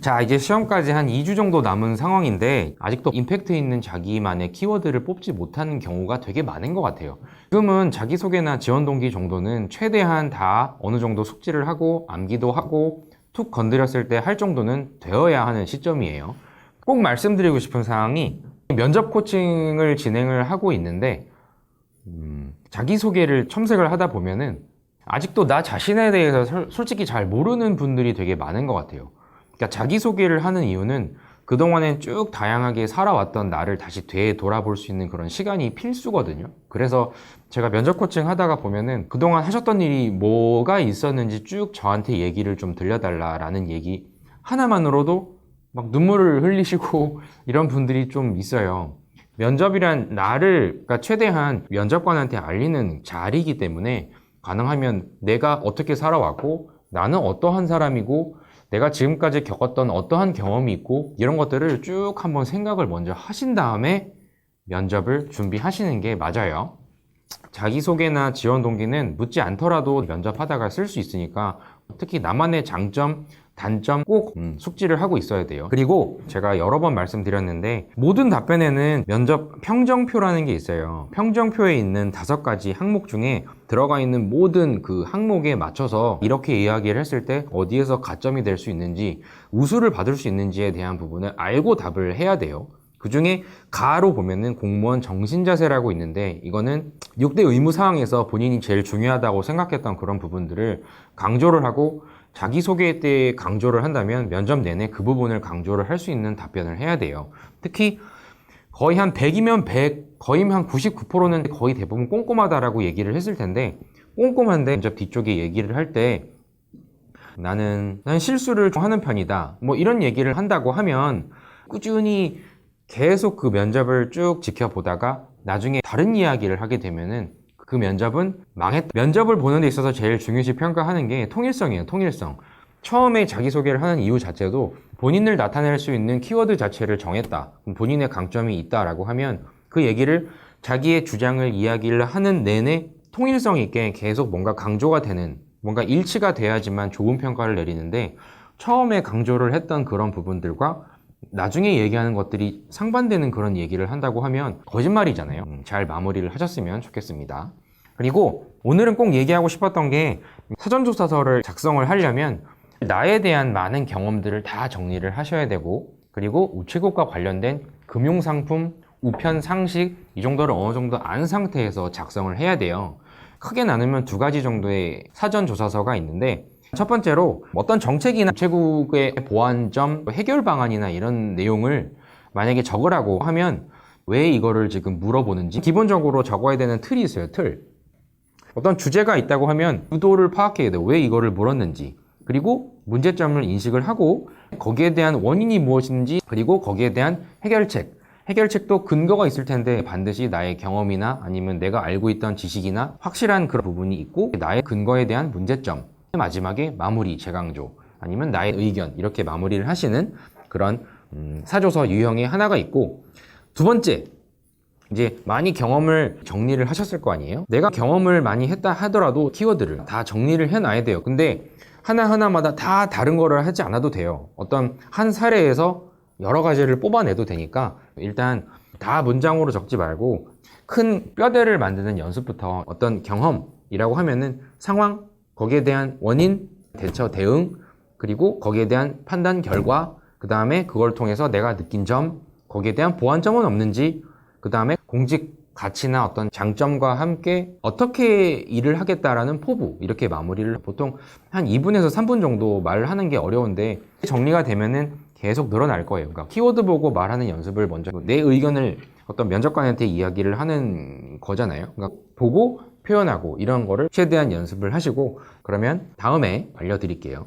자, 이제 시험까지 한 2주 정도 남은 상황인데 아직도 임팩트 있는 자기만의 키워드를 뽑지 못하는 경우가 되게 많은 것 같아요. 지금은 자기소개나 지원 동기 정도는 최대한 다 어느 정도 숙지를 하고 암기도 하고 툭 건드렸을 때 할 정도는 되어야 하는 시점이에요. 꼭 말씀드리고 싶은 사항이 면접 코칭을 진행을 하고 있는데 자기소개를 첨삭을 하다 보면은 아직도 나 자신에 대해서 솔직히 잘 모르는 분들이 되게 많은 것 같아요. 그러니까 자기소개를 하는 이유는 그동안엔 쭉 다양하게 살아왔던 나를 다시 되돌아볼 수 있는 그런 시간이 필수거든요. 그래서 제가 면접 코칭 하다가 보면은 그동안 하셨던 일이 뭐가 있었는지 쭉 저한테 얘기를 좀 들려달라라는 얘기 하나만으로도 막 눈물을 흘리시고 이런 분들이 좀 있어요. 면접이란 나를 그러니까 최대한 면접관한테 알리는 자리이기 때문에 가능하면 내가 어떻게 살아왔고 나는 어떠한 사람이고 내가 지금까지 겪었던 어떠한 경험이 있고 이런 것들을 쭉 한번 생각을 먼저 하신 다음에 면접을 준비하시는 게 맞아요. 자기소개나 지원 동기는 묻지 않더라도 면접하다가 쓸 수 있으니까 특히 나만의 장점, 단점 꼭 숙지를 하고 있어야 돼요. 그리고 제가 여러 번 말씀드렸는데 모든 답변에는 면접 평정표라는 게 있어요. 평정표에 있는 5가지 항목 중에 들어가 있는 모든 그 항목에 맞춰서 이렇게 이야기를 했을 때 어디에서 가점이 될 수 있는지 우수를 받을 수 있는지에 대한 부분을 알고 답을 해야 돼요. 그 중에 가로 보면은 공무원 정신자세라고 있는데 이거는 6대 의무 사항에서 본인이 제일 중요하다고 생각했던 그런 부분들을 강조를 하고 자기소개 때 강조를 한다면 면접 내내 그 부분을 강조를 할 수 있는 답변을 해야 돼요. 특히 거의 한 100이면 100, 거의 한 99%는 거의 대부분 꼼꼼하다라고 얘기를 했을 텐데 꼼꼼한데 면접 뒤쪽에 얘기를 할 때 나는 실수를 좀 하는 편이다 뭐 이런 얘기를 한다고 하면 꾸준히 계속 그 면접을 쭉 지켜보다가 나중에 다른 이야기를 하게 되면은 그 면접은 망했다. 면접을 보는 데 있어서 제일 중요시 평가하는 게 통일성이에요. 통일성. 처음에 자기소개를 하는 이유 자체도 본인을 나타낼 수 있는 키워드 자체를 정했다. 본인의 강점이 있다라고 하면 그 얘기를 자기의 주장을 이야기를 하는 내내 통일성 있게 계속 뭔가 강조가 되는 뭔가 일치가 돼야지만 좋은 평가를 내리는데 처음에 강조를 했던 그런 부분들과 나중에 얘기하는 것들이 상반되는 그런 얘기를 한다고 하면 거짓말이잖아요. 잘 마무리를 하셨으면 좋겠습니다. 그리고 오늘은 꼭 얘기하고 싶었던 게 사전조사서를 작성을 하려면 나에 대한 많은 경험들을 다 정리를 하셔야 되고 그리고 우체국과 관련된 금융상품, 우편 상식 이 정도를 어느 정도 안 상태에서 작성을 해야 돼요. 크게 나누면 2가지 정도의 사전조사서가 있는데 첫 번째로 어떤 정책이나 우체국의 보완점, 해결 방안이나 이런 내용을 만약에 적으라고 하면 왜 이거를 지금 물어보는지 기본적으로 적어야 되는 틀이 있어요. 틀. 어떤 주제가 있다고 하면 의도를 파악해야 돼요. 왜 이거를 물었는지. 그리고 문제점을 인식을 하고 거기에 대한 원인이 무엇인지 그리고 거기에 대한 해결책. 해결책도 근거가 있을 텐데 반드시 나의 경험이나 아니면 내가 알고 있던 지식이나 확실한 그런 부분이 있고 나의 근거에 대한 문제점. 마지막에 마무리, 재강조 아니면 나의 의견 이렇게 마무리를 하시는 그런 사조서 유형의 하나가 있고 두 번째 이제 많이 경험을 정리를 하셨을 거 아니에요? 내가 경험을 많이 했다 하더라도 키워드를 다 정리를 해놔야 돼요. 근데 하나하나마다 다 다른 거를 하지 않아도 돼요. 어떤 한 사례에서 여러 가지를 뽑아내도 되니까 일단 다 문장으로 적지 말고 큰 뼈대를 만드는 연습부터 어떤 경험이라고 하면은 상황, 거기에 대한 원인, 대처, 대응, 그리고 거기에 대한 판단 결과, 그 다음에 그걸 통해서 내가 느낀 점, 거기에 대한 보완점은 없는지, 그 다음에 공직 가치나 어떤 장점과 함께 어떻게 일을 하겠다라는 포부 이렇게 마무리를 보통 한 2분에서 3분 정도 말을 하는 게 어려운데 정리가 되면은 계속 늘어날 거예요. 그러니까 키워드 보고 말하는 연습을 먼저 내 의견을 어떤 면접관한테 이야기를 하는 거잖아요. 그러니까 보고 표현하고 이런 거를 최대한 연습을 하시고 그러면 다음에 알려드릴게요.